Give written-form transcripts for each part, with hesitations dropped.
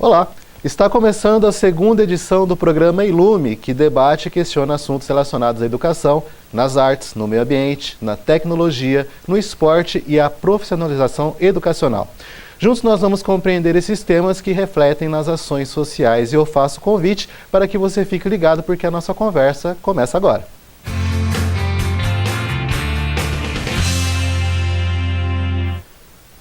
Olá! Está começando a segunda edição do programa Ilume, que debate e questiona assuntos relacionados à educação, nas artes, no meio ambiente, na tecnologia, no esporte e à profissionalização educacional. Juntos nós vamos compreender esses temas que refletem nas ações sociais e eu faço o convite para que você fique ligado porque a nossa conversa começa agora.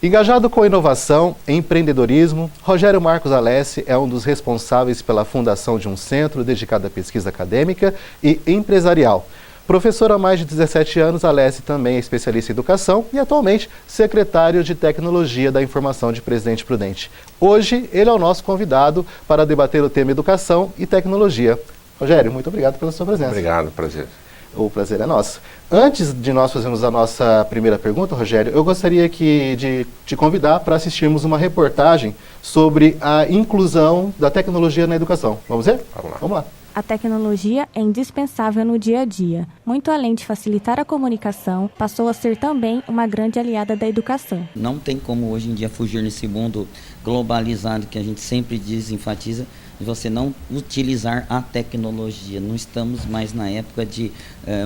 Engajado com inovação e empreendedorismo, Rogério Marcos Alessi é um dos responsáveis pela fundação de um centro dedicado à pesquisa acadêmica e empresarial. Professor há mais de 17 anos, Alessi também é especialista em educação e atualmente secretário de Tecnologia da Informação de Presidente Prudente. Hoje, ele é o nosso convidado para debater o tema educação e tecnologia. Rogério, muito obrigado pela sua presença. Obrigado, prazer. O prazer é nosso. Antes de nós fazermos a nossa primeira pergunta, Rogério, eu gostaria de te convidar para assistirmos uma reportagem sobre a inclusão da tecnologia na educação. Vamos ver? Vamos lá. Vamos lá. A tecnologia é indispensável no dia a dia. Muito além de facilitar a comunicação, passou a ser também uma grande aliada da educação. Não tem como hoje em dia fugir nesse mundo globalizado que a gente sempre diz, enfatiza, de você não utilizar a tecnologia. Não estamos mais na época de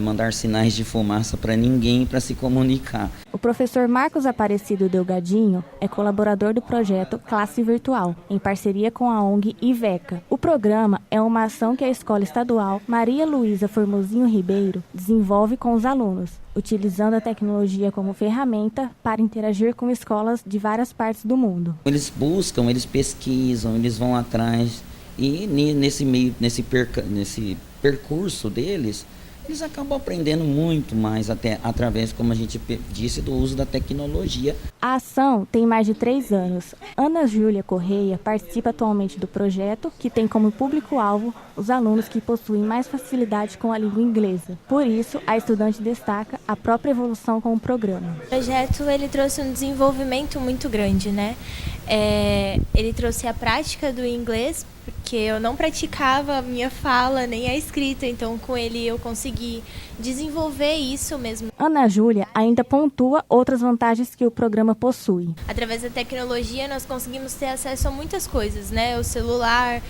mandar sinais de fumaça para ninguém para se comunicar. O professor Marcos Aparecido Delgadinho é colaborador do projeto Classe Virtual, em parceria com a ONG IVECA. O programa é uma ação que a Escola Estadual Maria Luísa Formosinho Ribeiro desenvolve com os alunos, utilizando a tecnologia como ferramenta para interagir com escolas de várias partes do mundo. Eles buscam, eles pesquisam, eles vão atrás e nesse percurso deles, eles acabam aprendendo muito mais, até através, como a gente disse, do uso da tecnologia. A ação tem mais de 3 anos. Ana Júlia Correia participa atualmente do projeto, que tem como público-alvo os alunos que possuem mais facilidade com a língua inglesa. Por isso, a estudante destaca a própria evolução com o programa. O projeto ele trouxe um desenvolvimento muito grande, né? Ele trouxe a prática do inglês, porque eu não praticava a minha fala nem a escrita, então com ele eu consegui desenvolver isso mesmo. Ana Júlia ainda pontua outras vantagens que o programa possui. Através da tecnologia nós conseguimos ter acesso a muitas coisas, né? O celular,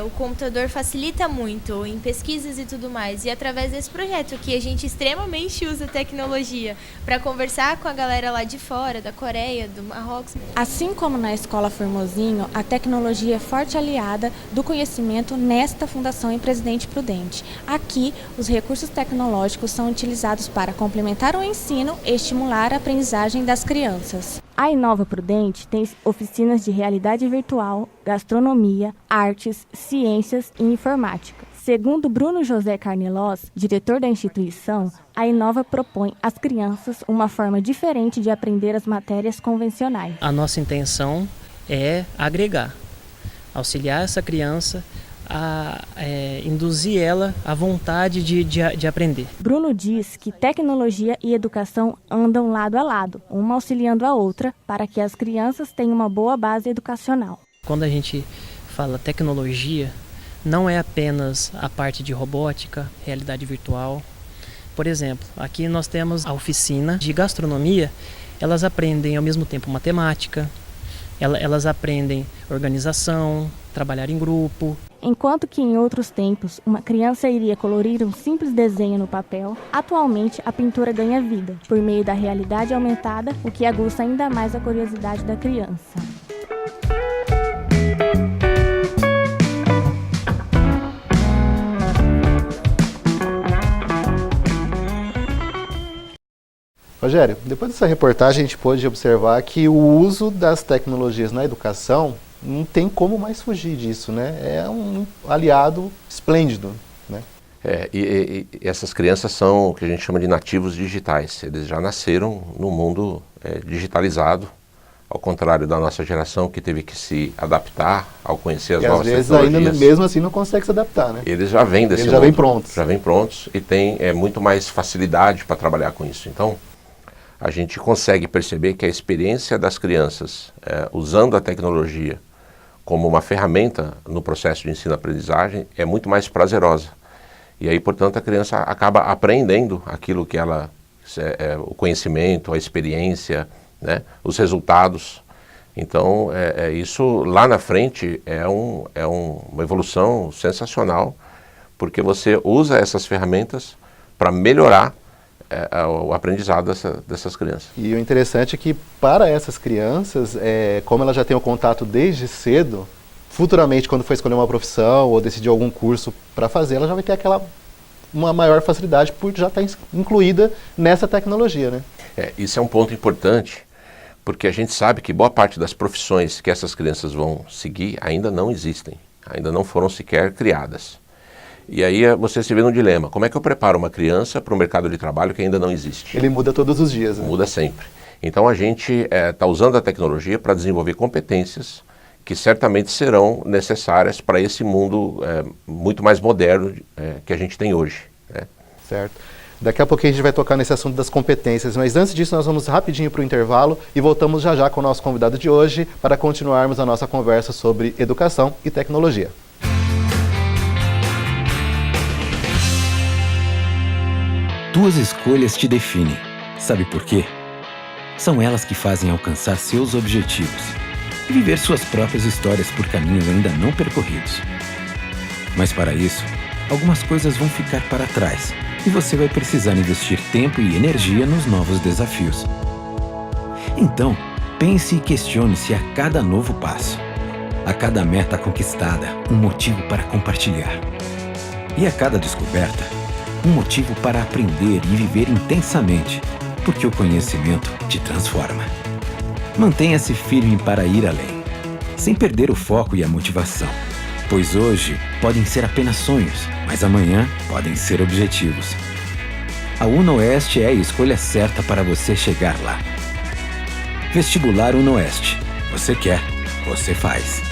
o computador facilita muito em pesquisas e tudo mais. E através desse projeto que a gente extremamente usa tecnologia para conversar com a galera lá de fora, da Coreia, do Marrocos. Assim como na Escola Formosinho, a tecnologia é forte aliada do conhecimento nesta Fundação em Presidente Prudente. Aqui, os recursos tecnológicos são utilizados para complementar o ensino e estimular a aprendizagem das crianças. A Inova Prudente tem oficinas de realidade virtual, gastronomia, artes, ciências e informática. Segundo Bruno José Carnelós, diretor da instituição, a Inova propõe às crianças uma forma diferente de aprender as matérias convencionais. A nossa intenção é agregar, auxiliar essa criança a induzir ela à vontade de aprender. Bruno diz que tecnologia e educação andam lado a lado, uma auxiliando a outra, para que as crianças tenham uma boa base educacional. Quando a gente fala tecnologia, não é apenas a parte de robótica, realidade virtual. Por exemplo, aqui nós temos a oficina de gastronomia, elas aprendem ao mesmo tempo matemática, elas aprendem organização, trabalhar em grupo. Enquanto que em outros tempos uma criança iria colorir um simples desenho no papel, atualmente a pintura ganha vida, por meio da realidade aumentada, o que aguça ainda mais a curiosidade da criança. Rogério, depois dessa reportagem a gente pôde observar que o uso das tecnologias na educação não tem como mais fugir disso, né? É um aliado esplêndido, né? E essas crianças são o que a gente chama de nativos digitais. Eles já nasceram no mundo digitalizado, ao contrário da nossa geração que teve que se adaptar ao conhecer as novas tecnologias. E às vezes ainda mesmo assim não consegue se adaptar, né? Eles já vêm desse mundo. Já vêm prontos. Já vêm prontos e têm muito mais facilidade para trabalhar com isso. Então, a gente consegue perceber que a experiência das crianças usando a tecnologia como uma ferramenta no processo de ensino-aprendizagem é muito mais prazerosa. E aí, portanto, a criança acaba aprendendo aquilo que ela, o conhecimento, a experiência, né, os resultados Então, isso lá na frente é uma evolução sensacional, porque você usa essas ferramentas para melhorar o aprendizado dessas crianças. E o interessante é que para essas crianças, como elas já têm o contato desde cedo, futuramente quando for escolher uma profissão ou decidir algum curso para fazer, ela já vai ter uma maior facilidade por já estar incluída nessa tecnologia, né? Isso é um ponto importante, porque a gente sabe que boa parte das profissões que essas crianças vão seguir ainda não existem, ainda não foram sequer criadas. E aí você se vê num dilema, como é que eu preparo uma criança para um mercado de trabalho que ainda não existe? Ele muda todos os dias, né? Muda sempre. Então a gente está usando a tecnologia para desenvolver competências que certamente serão necessárias para esse mundo muito mais moderno que a gente tem hoje, né? Certo. Daqui a pouquinho a gente vai tocar nesse assunto das competências, mas antes disso nós vamos rapidinho para o intervalo e voltamos já já com o nosso convidado de hoje para continuarmos a nossa conversa sobre educação e tecnologia. Tuas escolhas te definem. Sabe por quê? São elas que fazem alcançar seus objetivos e viver suas próprias histórias por caminhos ainda não percorridos. Mas para isso, algumas coisas vão ficar para trás e você vai precisar investir tempo e energia nos novos desafios. Então, pense e questione-se a cada novo passo, a cada meta conquistada, um motivo para compartilhar. E a cada descoberta, um motivo para aprender e viver intensamente, porque o conhecimento te transforma. Mantenha-se firme para ir além, sem perder o foco e a motivação, pois hoje podem ser apenas sonhos, mas amanhã podem ser objetivos. A UnoOeste é a escolha certa para você chegar lá. Vestibular UnoOeste. Você quer, você faz.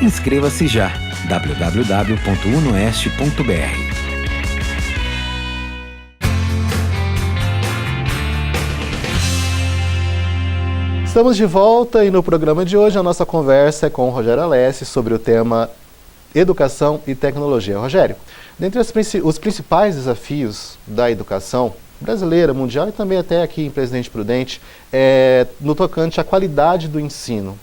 Inscreva-se já. www.unoeste.br. Estamos de volta e no programa de hoje a nossa conversa é com o Rogério Alessi sobre o tema Educação e Tecnologia. Rogério, dentre os principais desafios da educação brasileira, mundial e também até aqui em Presidente Prudente, no tocante à qualidade do ensino,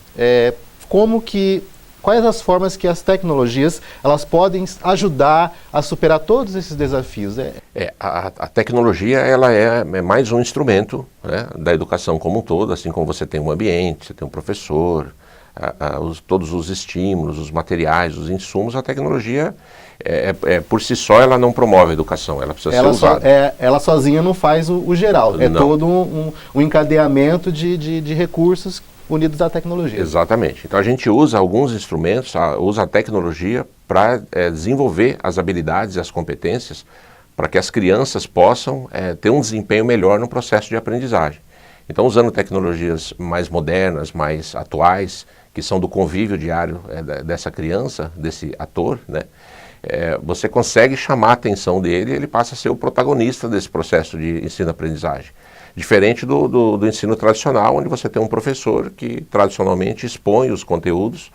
quais as formas que as tecnologias elas podem ajudar a superar todos esses desafios? A tecnologia ela é mais um instrumento, né, da educação como um todo, assim como você tem um ambiente, você tem um professor, todos os estímulos, os materiais, os insumos, a tecnologia por si só ela não promove a educação, ela precisa ser usada. Ela sozinha não faz o geral, todo um encadeamento de recursos unidos à tecnologia. Exatamente. Então a gente usa alguns instrumentos, usa a tecnologia para desenvolver as habilidades e as competências para que as crianças possam ter um desempenho melhor no processo de aprendizagem. Então usando tecnologias mais modernas, mais atuais, que são do convívio diário dessa criança, desse ator, né? Você consegue chamar a atenção dele e ele passa a ser o protagonista desse processo de ensino-aprendizagem. Diferente do ensino tradicional, onde você tem um professor que tradicionalmente expõe os conteúdos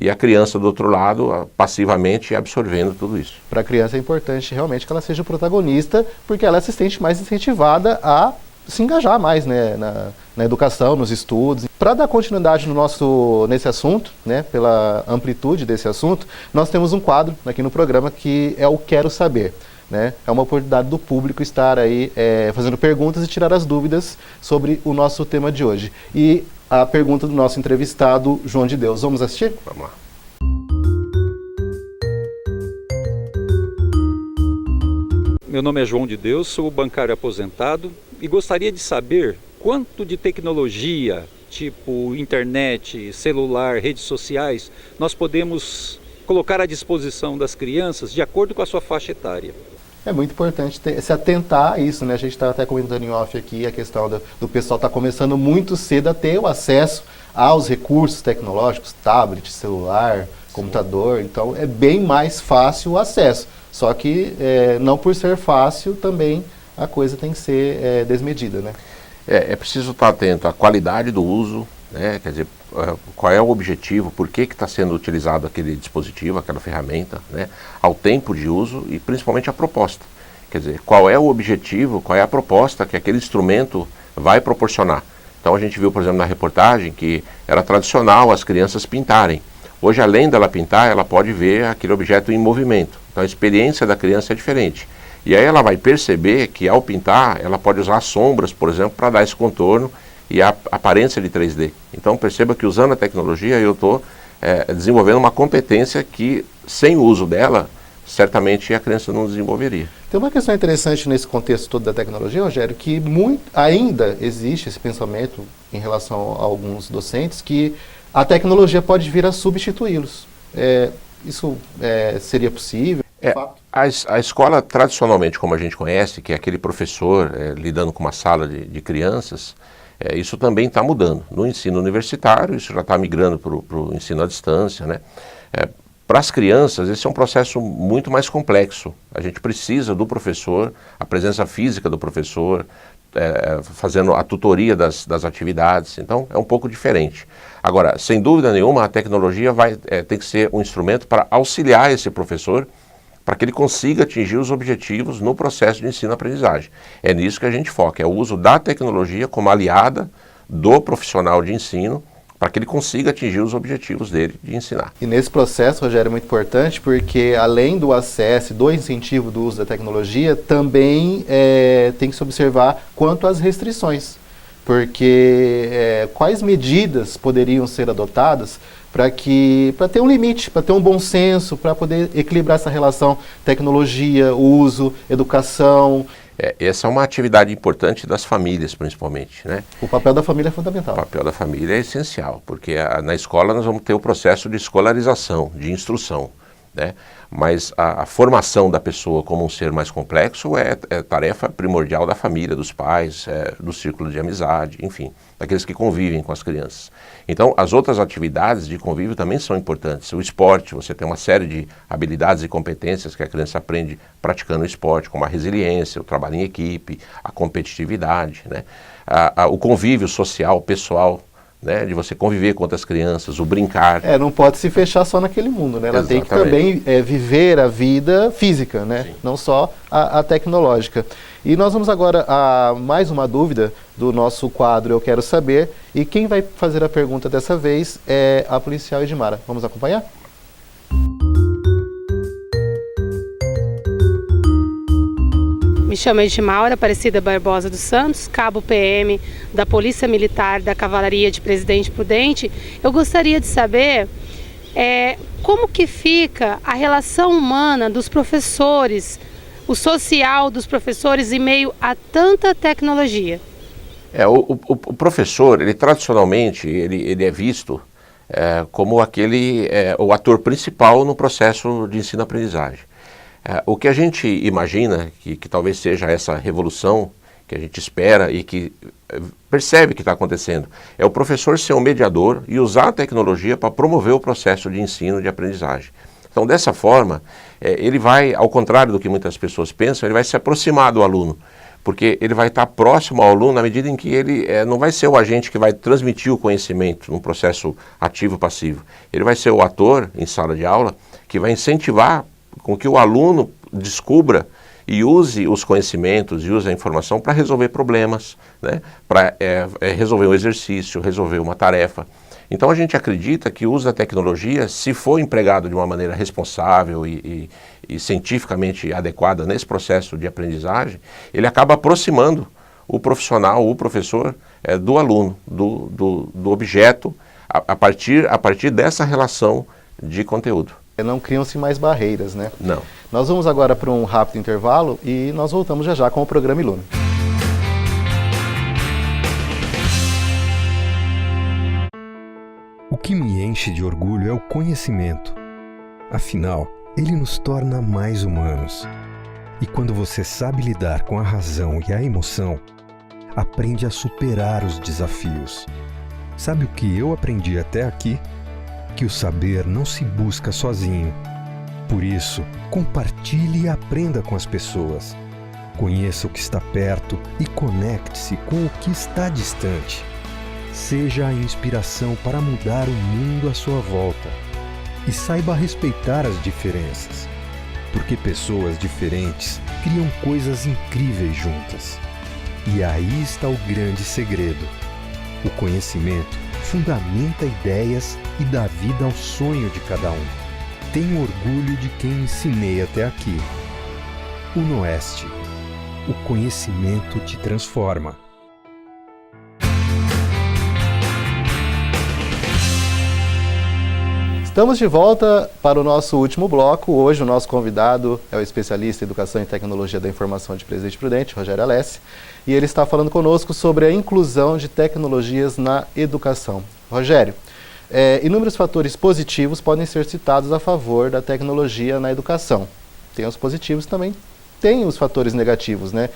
e a criança do outro lado passivamente absorvendo tudo isso. Para a criança é importante realmente que ela seja o protagonista, porque ela se sente mais incentivada a se engajar mais, né, na educação, nos estudos. Para dar continuidade nesse assunto, né, pela amplitude desse assunto, nós temos um quadro aqui no programa que é o Quero Saber. Né? É uma oportunidade do público estar aí fazendo perguntas e tirar as dúvidas sobre o nosso tema de hoje. E a pergunta do nosso entrevistado, João de Deus. Vamos assistir? Vamos lá. Meu nome é João de Deus, sou bancário aposentado e gostaria de saber quanto de tecnologia, tipo internet, celular, redes sociais, nós podemos colocar à disposição das crianças de acordo com a sua faixa etária. É muito importante se atentar a isso, né? A gente está até comentando em off aqui a questão do pessoal estar começando muito cedo a ter o acesso aos recursos tecnológicos, tablet, celular, computador, então é bem mais fácil o acesso. Só que não por ser fácil também a coisa tem que ser desmedida, né? É preciso estar atento à qualidade do uso, né? Quer dizer, qual é o objetivo, por que está sendo utilizado aquele dispositivo, aquela ferramenta, né? Ao tempo de uso e principalmente a proposta. Quer dizer, qual é o objetivo, qual é a proposta que aquele instrumento vai proporcionar. Então a gente viu, por exemplo, na reportagem que era tradicional as crianças pintarem. Hoje, além dela pintar, ela pode ver aquele objeto em movimento. Então a experiência da criança é diferente. E aí ela vai perceber que ao pintar, ela pode usar sombras, por exemplo, para dar esse contorno e a aparência de 3D. Então perceba que usando a tecnologia eu estou desenvolvendo uma competência que sem o uso dela, certamente a criança não desenvolveria. Tem uma questão interessante nesse contexto todo da tecnologia, Rogério, que ainda existe esse pensamento em relação a alguns docentes que a tecnologia pode vir a substituí-los. Isso seria possível? A escola, tradicionalmente, como a gente conhece, que é aquele professor lidando com uma sala de crianças, isso também está mudando. No ensino universitário, isso já está migrando para o ensino à distância, né? Para as crianças, esse é um processo muito mais complexo. A gente precisa do professor, a presença física do professor, fazendo a tutoria das atividades. Então, é um pouco diferente. Agora, sem dúvida nenhuma, a tecnologia tem que ser um instrumento para auxiliar esse professor, para que ele consiga atingir os objetivos no processo de ensino-aprendizagem. É nisso que a gente foca, é o uso da tecnologia como aliada do profissional de ensino, para que ele consiga atingir os objetivos dele de ensinar. E nesse processo, Rogério, é muito importante porque além do acesso, do incentivo do uso da tecnologia, também tem que se observar quanto às restrições. Porque quais medidas poderiam ser adotadas para ter um limite, para ter um bom senso, para poder equilibrar essa relação tecnologia, uso, educação. Essa é uma atividade importante das famílias, principalmente, né? O papel da família é fundamental. O papel da família é essencial, porque na escola nós vamos ter o processo de escolarização, de instrução, né? Mas a formação da pessoa como um ser mais complexo é tarefa primordial da família, dos pais, do círculo de amizade, enfim, daqueles que convivem com as crianças. Então, as outras atividades de convívio também são importantes. O esporte, você tem uma série de habilidades e competências que a criança aprende praticando o esporte, como a resiliência, o trabalho em equipe, a competitividade, né? O convívio social, pessoal, né, de você conviver com outras crianças, o brincar. Não pode se fechar só naquele mundo, né? Ela Exatamente. tem que também viver a vida física, né? Sim. Não só a tecnológica. E nós vamos agora a mais uma dúvida do nosso quadro Eu Quero Saber. E quem vai fazer a pergunta dessa vez é a policial Edmara. Vamos acompanhar? Me chamo Edmaura Aparecida Barbosa dos Santos, cabo PM da Polícia Militar da Cavalaria de Presidente Prudente. Eu gostaria de saber como que fica a relação humana dos professores, o social dos professores em meio a tanta tecnologia. O professor, ele tradicionalmente, ele é visto como o ator principal no processo de ensino-aprendizagem. O que a gente imagina que talvez seja essa revolução que a gente espera e que percebe que está acontecendo, é o professor ser um mediador e usar a tecnologia para promover o processo de ensino e de aprendizagem. Então, dessa forma, ele vai, ao contrário do que muitas pessoas pensam, ele vai se aproximar do aluno, porque ele vai estar próximo ao aluno na medida em que ele não vai ser o agente que vai transmitir o conhecimento num processo ativo-passivo. Ele vai ser o ator, em sala de aula, que vai incentivar com que o aluno descubra e use os conhecimentos e use a informação para resolver problemas, né? Para resolver um exercício, resolver uma tarefa. Então a gente acredita que o uso da tecnologia, se for empregado de uma maneira responsável e cientificamente adequada nesse processo de aprendizagem, ele acaba aproximando o profissional, o professor, do aluno, do objeto, a partir dessa relação de conteúdo. Não criam-se mais barreiras, né? Não. Nós vamos agora para um rápido intervalo e nós voltamos já com o programa Ilume. O que me enche de orgulho é o conhecimento. Afinal, ele nos torna mais humanos. E quando você sabe lidar com a razão e a emoção, aprende a superar os desafios. Sabe o que eu aprendi até aqui? Que o saber não se busca sozinho. Por isso, compartilhe e aprenda com as pessoas. Conheça o que está perto e conecte-se com o que está distante. Seja a inspiração para mudar o mundo à sua volta. E saiba respeitar as diferenças. Porque pessoas diferentes criam coisas incríveis juntas. E aí está o grande segredo. O conhecimento fundamenta ideias e dá vida ao sonho de cada um. Tenho orgulho de quem ensinei até aqui. UnoOeste. O conhecimento te transforma. Estamos de volta para o nosso último bloco. Hoje o nosso convidado é o especialista em Educação e Tecnologia da Informação de Presidente Prudente, Rogério Alessi, e ele está falando conosco sobre a inclusão de tecnologias na educação. Rogério, inúmeros fatores positivos podem ser citados a favor da tecnologia na educação. Tem os positivos também, tem os fatores negativos, né?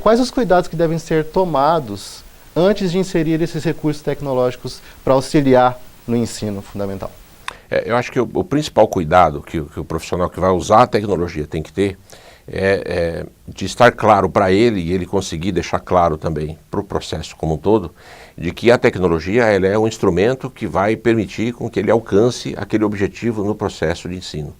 Quais os cuidados que devem ser tomados antes de inserir esses recursos tecnológicos para auxiliar no ensino fundamental? Eu acho que o principal cuidado que o profissional que vai usar a tecnologia tem que ter é de estar claro para ele e ele conseguir deixar claro também para o processo como um todo, de que a tecnologia ela é um instrumento que vai permitir com que ele alcance aquele objetivo no processo de ensino.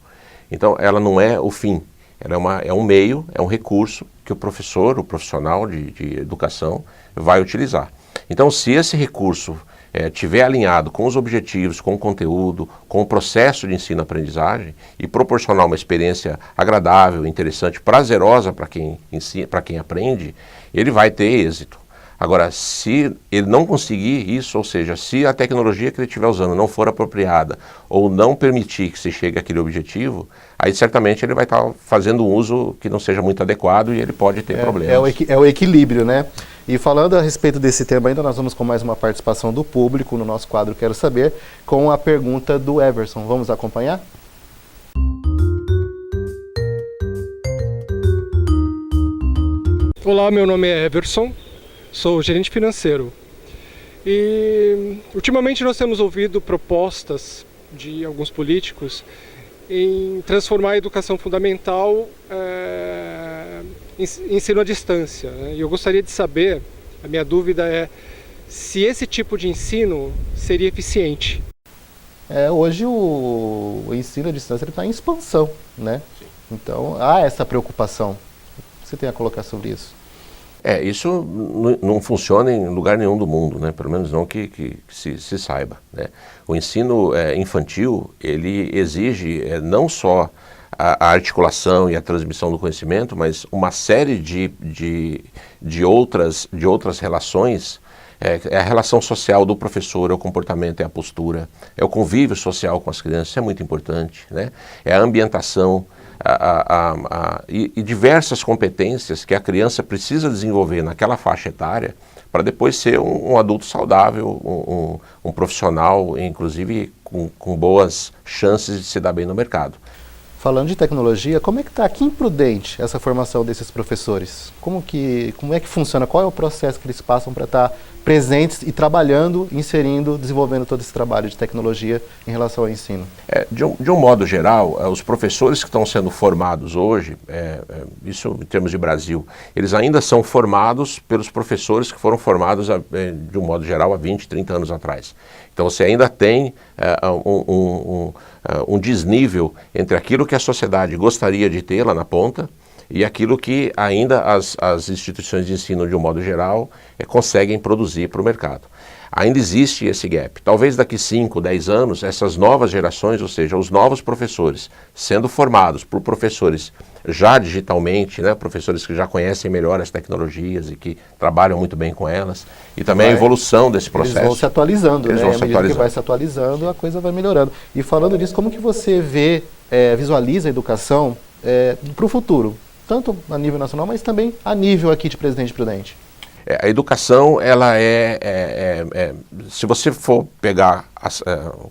Então, ela não é o fim, ela é um meio, é um recurso que o professor, o profissional de educação vai utilizar. Então, se esse recurso estiver alinhado com os objetivos, com o conteúdo, com o processo de ensino-aprendizagem e proporcionar uma experiência agradável, interessante, prazerosa para quem ensina, para quem aprende, ele vai ter êxito. Agora, se ele não conseguir isso, ou seja, se a tecnologia que ele estiver usando não for apropriada ou não permitir que se chegue àquele objetivo, aí certamente ele vai estar fazendo um uso que não seja muito adequado e ele pode ter problemas. É o equilíbrio, né? E falando a respeito desse tema ainda, nós vamos com mais uma participação do público no nosso quadro Quero Saber, com a pergunta do Everson. Vamos acompanhar? Olá, meu nome é Everson, sou gerente financeiro. E ultimamente nós temos ouvido propostas de alguns políticos em transformar a educação fundamental em ensino à distância. E eu gostaria de saber, a minha dúvida é se esse tipo de ensino seria eficiente. Hoje o ensino à distância está em expansão, né? Sim. Então há essa preocupação. O que você tem a colocar sobre isso? Isso não funciona em lugar nenhum do mundo, né? Pelo menos não que se saiba, né? O ensino infantil, ele exige não só a articulação e a transmissão do conhecimento, mas uma série de outras relações. É a relação social do professor, é o comportamento, é a postura, é o convívio social com as crianças, isso é muito importante, né? É a ambientação, e diversas competências que a criança precisa desenvolver naquela faixa etária para depois ser um adulto saudável, um profissional, inclusive com boas chances de se dar bem no mercado. Falando de tecnologia, como é que está aqui em Prudente essa formação desses professores? Como é que funciona? Qual é o processo que eles passam para estar presentes e trabalhando, inserindo, desenvolvendo todo esse trabalho de tecnologia em relação ao ensino? De um modo geral, os professores que estão sendo formados hoje, isso em termos de Brasil, eles ainda são formados pelos professores que foram formados, de um modo geral, há 20, 30 anos atrás. Então você ainda tem um desnível entre aquilo que a sociedade gostaria de ter lá na ponta e aquilo que ainda as instituições de ensino, de um modo geral, conseguem produzir para o mercado. Ainda existe esse gap. Talvez daqui 5, 10 anos, essas novas gerações, ou seja, os novos professores, sendo formados por professores já digitalmente, né, professores que já conhecem melhor as tecnologias e que trabalham muito bem com elas, e também a evolução desse processo. Eles vão se atualizando, né? À medida que vai se atualizando, a coisa vai melhorando. E falando disso, como que você visualiza a educação para o futuro? Tanto a nível nacional, mas também a nível aqui de Presidente Prudente. A educação, ela se você for pegar,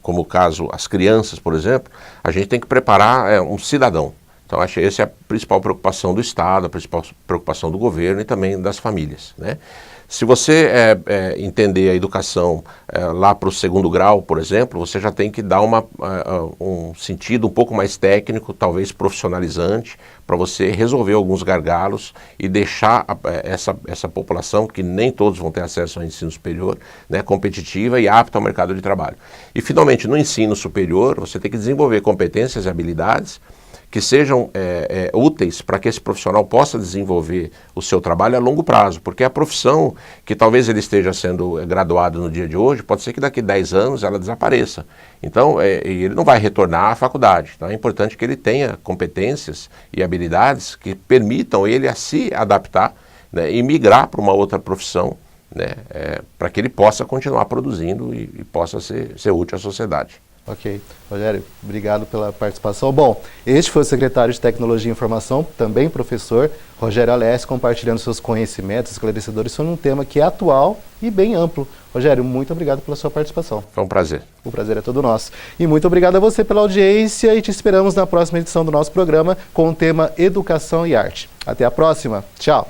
como caso, as crianças, por exemplo, a gente tem que preparar um cidadão. Então, acho que essa é a principal preocupação do Estado, a principal preocupação do governo e também das famílias, né? Se você entender a educação lá para o 2º grau, por exemplo, você já tem que dar um sentido um pouco mais técnico, talvez profissionalizante, para você resolver alguns gargalos e deixar essa população, que nem todos vão ter acesso ao ensino superior, né, competitiva e apta ao mercado de trabalho. E, finalmente, no ensino superior, você tem que desenvolver competências e habilidades que sejam úteis para que esse profissional possa desenvolver o seu trabalho a longo prazo, porque a profissão que talvez ele esteja sendo graduado no dia de hoje, pode ser que daqui a 10 anos ela desapareça. Então, ele não vai retornar à faculdade. Então, é importante que ele tenha competências e habilidades que permitam ele a se adaptar, né, e migrar para uma outra profissão, né, para que ele possa continuar produzindo e possa ser útil à sociedade. Ok. Rogério, obrigado pela participação. Bom, este foi o secretário de Tecnologia e Informação, também professor, Rogério Alessi, compartilhando seus conhecimentos esclarecedores sobre um tema que é atual e bem amplo. Rogério, muito obrigado pela sua participação. Foi um prazer. O prazer é todo nosso. E muito obrigado a você pela audiência e te esperamos na próxima edição do nosso programa com o tema Educação e Arte. Até a próxima. Tchau.